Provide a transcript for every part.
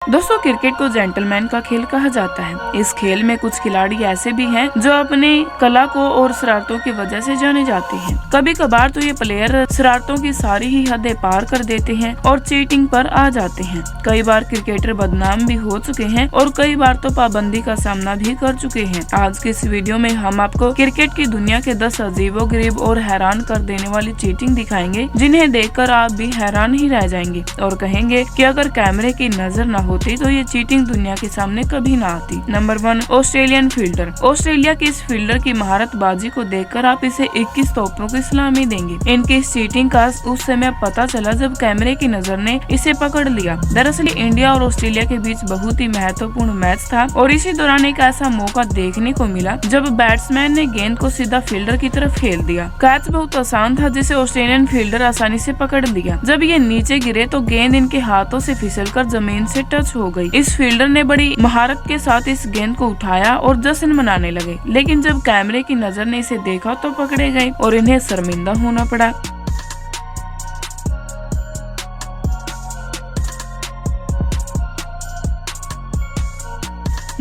दोस्तों, क्रिकेट को जेंटलमैन का खेल कहा जाता है। इस खेल में कुछ खिलाड़ी ऐसे भी हैं जो अपने कला को और शरारतों की वजह से जाने जाते हैं। कभी कभार तो ये प्लेयर शरारतों की सारी ही हदें पार कर देते हैं और चीटिंग पर आ जाते हैं। कई बार क्रिकेटर बदनाम भी हो चुके हैं और कई बार तो पाबंदी का सामना भी कर चुके हैं। आज के इस वीडियो में हम आपको क्रिकेट की दुनिया के 10 अजीबोगरीब और हैरान कर देने वाली चीटिंग दिखाएंगे, जिन्हें देखकर आप भी हैरान ही रह जाएंगे और कहेंगे कि अगर कैमरे की नजर न होती तो ये चीटिंग दुनिया के सामने कभी ना आती। Number 1, Australian fielder. ऑस्ट्रेलिया के इस फील्डर की महारतबाजी को देखकर आप इसे 21 तोपों की सलामी देंगे। इनकी इस चीटिंग का उस समय पता चला जब कैमरे की नजर ने इसे पकड़ लिया। दरअसल इंडिया और ऑस्ट्रेलिया के बीच बहुत ही महत्वपूर्ण मैच था और इसी दौरान एक ऐसा मौका देखने को मिला जब बैट्समैन ने गेंद को सीधा फील्डर की तरफ खेल दिया। कैच बहुत आसान था जिसे ऑस्ट्रेलियन फील्डर आसानी से पकड़ लिया। जब ये नीचे गिरे तो गेंद इनके हाथों से फिसलकर जमीन से टच हो गई। इस फील्डर ने बड़ी महारत के साथ इस गेंद को उठाया और जश्न मनाने लगे, लेकिन जब कैमरे की नजर ने इसे देखा तो पकड़े गए और इन्हें शर्मिंदा होना पड़ा।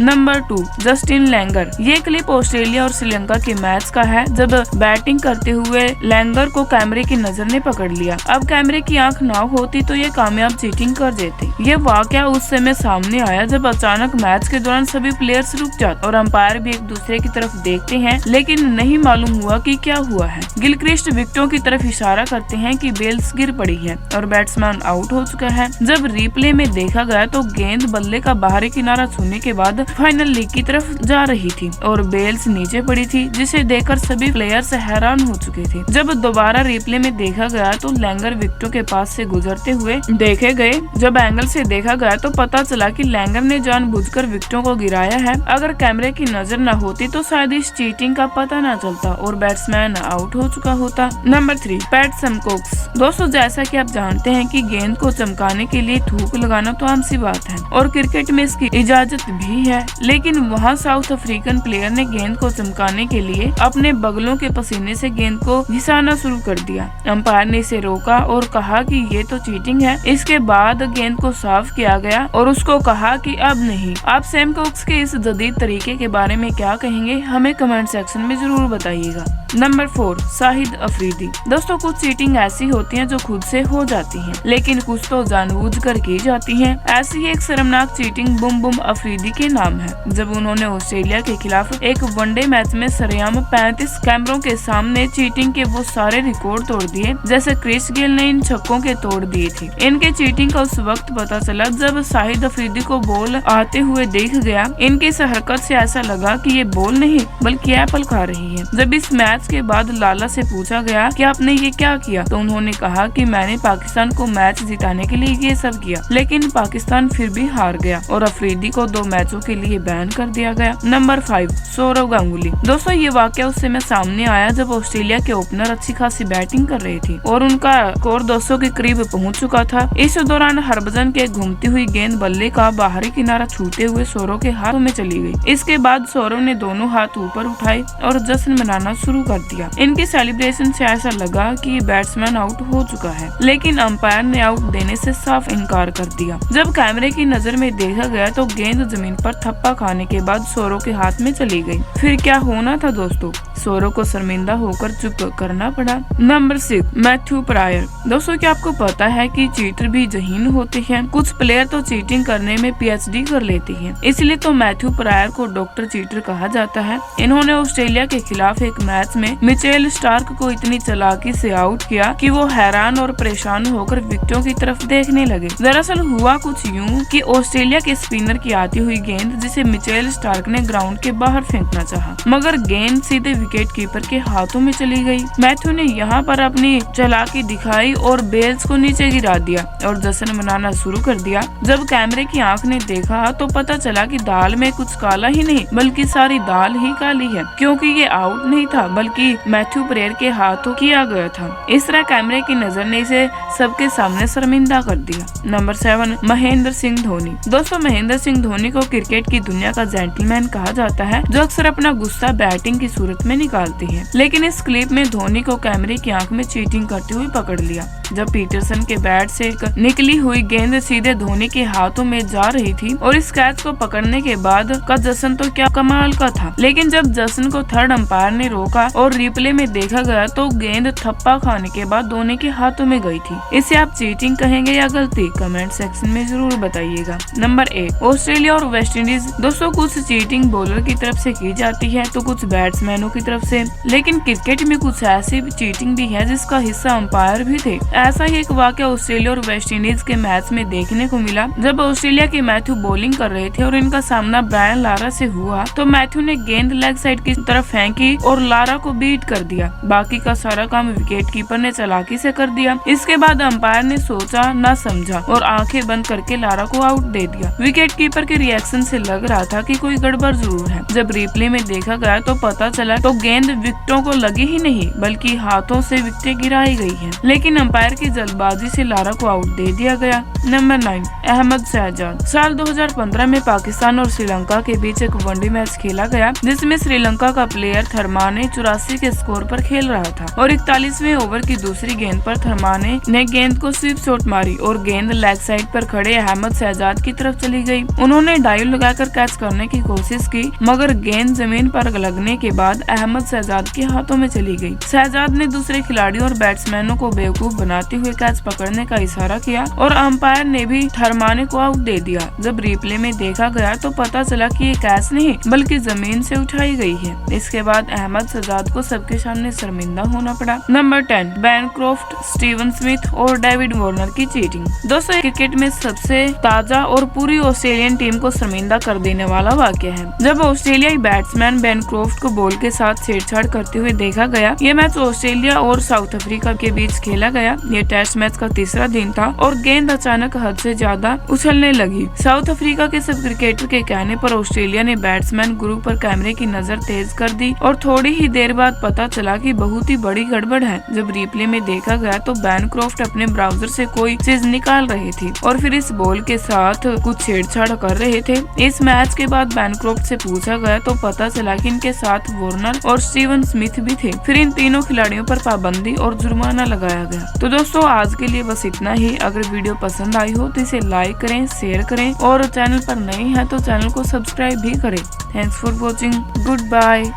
Number 2, Justin Langer. ये क्लिप ऑस्ट्रेलिया और श्रीलंका के मैच का है जब बैटिंग करते हुए लैंगर को कैमरे की नजर ने पकड़ लिया। अब कैमरे की आंख ना होती तो ये कामयाब चीटिंग कर देते। ये वाकया उस समय सामने आया जब अचानक मैच के दौरान सभी प्लेयर्स रुक जाते और अंपायर भी एक दूसरे की तरफ देखते हैं, लेकिन नहीं मालूम हुआ कि क्या हुआ है। गिलक्रिस्ट विकेटों की तरफ इशारा करते हैं कि बेल्स गिर पड़ी है और बैट्समैन आउट हो चुका है। जब रिप्ले में देखा गया तो गेंद बल्ले का बाहरी किनारा छूने के बाद फाइनल लीग की तरफ जा रही थी और बेल्स नीचे पड़ी थी, जिसे देखकर सभी प्लेयर्स हैरान हो चुके थे। जब दोबारा रिप्ले में देखा गया तो लैंगर विकेटों के पास से गुजरते हुए देखे गए। जब एंगल से देखा गया तो पता चला कि लैंगर ने जानबूझकर विकेटों को गिराया है। अगर कैमरे की नजर न होती तो शायद इस चीटिंग का पता न चलता और बैट्समैन आउट हो चुका होता। Number 3, Pat Symcox. दोस्तों, जैसा कि आप जानते हैं कि गेंद को चमकाने के लिए थूक लगाना तो आम सी बात है और क्रिकेट में इसकी इजाजत भी है, लेकिन वहाँ साउथ अफ्रीकन प्लेयर ने गेंद को चमकाने के लिए अपने बगलों के पसीने से गेंद को घिसाना शुरू कर दिया। अंपायर ने इसे रोका और कहा कि ये तो चीटिंग है। इसके बाद गेंद को साफ किया गया और उसको कहा कि अब नहीं। आप सैम कोक्स के इस जदीद तरीके के बारे में क्या कहेंगे, हमें कमेंट सेक्शन में जरूर बताइएगा। नंबर 4, शाहिद अफरीदी। दोस्तों, कुछ चीटिंग ऐसी होती है जो खुद से हो जाती है, लेकिन कुछ तो जानबूझकर की जाती है। ऐसी एक शर्मनाक चीटिंग बुम बुम अफरीदी के नाम है। जब उन्होंने ऑस्ट्रेलिया के खिलाफ एक वनडे मैच में सरेआम 35 कैमरों के सामने चीटिंग के वो सारे रिकॉर्ड तोड़ दिए जैसे क्रिस गेल ने इन छक्कों के तोड़ दिए थे। इनके चीटिंग का उस वक्त पता चला जब शाहिद अफरीदी को बॉल आते हुए देख गया। इनकी इस हरकत से ऐसा लगा कि ये बॉल नहीं बल्कि एप्पल खा रही है। जब इस मैच के बाद लाला से पूछा गया कि आपने ये क्या किया, तो उन्होंने कहा कि मैंने पाकिस्तान को मैच जिताने के लिए ये सब किया, लेकिन पाकिस्तान फिर भी हार गया और अफरीदी को 2 मैचों के लिए बैन कर दिया गया। नंबर 5, सौरव गांगुली। दोस्तों, ये वाकया उस समय सामने आया जब ऑस्ट्रेलिया के ओपनर अच्छी खासी बैटिंग कर रहे थे और उनका स्कोर 200 के करीब पहुंच चुका था। इस दौरान हरभजन के घूमती हुई गेंद बल्ले का बाहरी किनारा छूते हुए सौरव के हाथों में चली गई। इसके बाद सौरव ने दोनों हाथ ऊपर उठाए और जश्न मनाना शुरू कर दिया। इनके सेलिब्रेशन से ऐसा लगा कि ये बैट्समैन आउट हो चुका है, लेकिन अंपायर ने आउट देने से साफ इनकार कर दिया। जब कैमरे की नजर में देखा गया तो गेंद जमीन पर थप्पा खाने के बाद सौरव के हाथ में चली गई। फिर क्या होना था दोस्तों, सौरव को शर्मिंदा होकर चुप करना पड़ा। Number 6, Matthew prior. दोस्तों, क्या आपको पता है कि चीटर भी जहीन होते हैं? कुछ प्लेयर तो चीटिंग करने में PhD कर लेते हैं, इसलिए तो मैथ्यू प्रायर को डॉक्टर चीटर कहा जाता है। इन्होंने ऑस्ट्रेलिया के खिलाफ एक मैच में मिचेल स्टार्क को इतनी चालाकी से आउट किया कि वो हैरान और परेशान होकर विकेटों की तरफ देखने लगे। दरअसल हुआ कुछ यूं कि ऑस्ट्रेलिया के स्पिनर की आती हुई गेंद जिसे मिचेल स्टार्क ने ग्राउंड के बाहर फेंकना चाहा, मगर गेंद सीधे विकेट कीपर के हाथों में चली गई। मैथ्यू ने यहाँ पर अपनी चालाकी दिखाई और बेल्स को नीचे गिरा दिया और जश्न मनाना शुरू कर दिया। जब कैमरे की आंख ने देखा तो पता चला कि दाल में कुछ काला ही नहीं बल्कि सारी दाल ही काली है, क्योंकि ये आउट नहीं था बल्कि मैथ्यू प्रेयर के हाथों किया गया था। इस तरह कैमरे की नजर ने इसे सबके सामने शर्मिंदा कर दिया। नंबर 7, महेंद्र सिंह धोनी। दोस्तों, महेंद्र सिंह धोनी को क्रिकेट क्रिकेट की दुनिया का जेंटलमैन कहा जाता है, जो अक्सर अपना गुस्सा बैटिंग की सूरत में निकालती है। लेकिन इस क्लिप में धोनी को कैमरे की आंख में चीटिंग करते हुए पकड़ लिया। जब पीटरसन के बैट से निकली हुई गेंद सीधे धोनी के हाथों में जा रही थी और इस कैच को पकड़ने के बाद का जश्न तो क्या कमाल का था। लेकिन जब जश्न को थर्ड अंपायर ने रोका और रिप्ले में देखा गया तो गेंद थप्पा खाने के बाद धोनी के हाथों में गई थी। इसे आप चीटिंग कहेंगे या गलती? कमेंट सेक्शन में जरूर बताइएगा। नंबर 1, ऑस्ट्रेलिया और वेस्ट इंडीज। दोस्तों, कुछ चीटिंग बॉलर की तरफ से की जाती है तो कुछ बैट्समैनों की तरफ से, लेकिन क्रिकेट में कुछ ऐसी चीटिंग भी है जिसका हिस्सा अंपायर भी थे। ऐसा ही एक वाकया ऑस्ट्रेलिया और वेस्ट इंडीज के मैच में देखने को मिला। जब ऑस्ट्रेलिया के मैथ्यू बॉलिंग कर रहे थे और इनका सामना ब्रायन लारा से हुआ तो मैथ्यू ने गेंद लेग साइड की तरफ फेंकी और लारा को बीट कर दिया। बाकी का सारा काम विकेट कीपर ने चालाकी से कर दिया। इसके बाद अंपायर ने सोचा न समझा और आंखें बंद करके लारा को आउट दे दिया। विकेट कीपर के रिएक्शन से लग रहा था कि कोई गड़बड़ जरूर है। जब रिप्ले में देखा गया तो पता चला तो गेंद विकेटों को लगी ही नहीं बल्कि हाथों से विकेटें गिराई गई है। लेकिन अंपायर की जल्दबाजी से लारा को आउट दे दिया गया। नंबर 9, अहमद शहजाद। साल 2015 में पाकिस्तान और श्रीलंका के बीच एक वनडे मैच खेला गया जिसमें श्रीलंका का प्लेयर थरमाने 84 के स्कोर पर खेल रहा था और 41वें ओवर की दूसरी गेंद पर थरमाने ने गेंद को स्वीप शॉट मारी और गेंद लेग साइड पर खड़े अहमद शहजाद की तरफ चली गई। उन्होंने डाइव लगाकर कैच करने की कोशिश की मगर गेंद जमीन पर लगने के बाद अहमद शहजाद के हाथों में चली गई। शहजाद ने दूसरे खिलाड़ियों और बैट्समैनों को बेवकूफ बनाते हुए कैच पकड़ने का इशारा किया और अंपायर ने भी थरमाने को आउट दे दिया। जब रिप्ले में देखा गया तो पता चला कि ये कैच नहीं बल्कि जमीन से उठाई गई है। इसके बाद अहमद शहजाद को सबके सामने शर्मिंदा होना पड़ा। नंबर 10, बैनक्रॉफ्ट, स्टीवन स्मिथ और डेविड वार्नर की चीटिंग। दोस्तों, क्रिकेट में सबसे ताजा और पूरी ऑस्ट्रेलियन टीम को शर्मिंदा कर देने वाला वाकया है जब ऑस्ट्रेलियाई बैट्समैन बैनक्रॉफ्ट को बॉल के साथ छेड़छाड़ करते हुए देखा गया। ये मैच ऑस्ट्रेलिया और साउथ अफ्रीका के बीच खेला गया। ये टेस्ट मैच का तीसरा दिन था और गेंद अचानक हद से ज्यादा उछलने लगी। साउथ अफ्रीका के सब क्रिकेटर के कहने पर ऑस्ट्रेलिया ने बैट्समैन गुरु पर कैमरे की नजर तेज कर दी और थोड़ी ही देर बाद पता चला कि बहुत ही बड़ी गड़बड़ है। जब रिप्ले में देखा गया तो बैनक्रॉफ्ट अपने ब्राउजर से कोई चीज निकाल रहे थे और फिर इस बॉल के साथ कुछ छेड़छाड़ कर रहे थे। इस मैच के बाद बैनक्रॉफ्ट से पूछा गया तो पता चला कि इनके साथ वार्नर और स्टीवन स्मिथ भी थे। फिर इन तीनों खिलाड़ियों पर पाबंदी और जुर्माना लगाया गया। तो दोस्तों, आज के लिए बस इतना ही। अगर वीडियो पसंद आई हो तो इसे लाइक करें, शेयर करें और चैनल पर नए हैं तो चैनल को सब्सक्राइब भी करें। Thanks for watching. Good bye.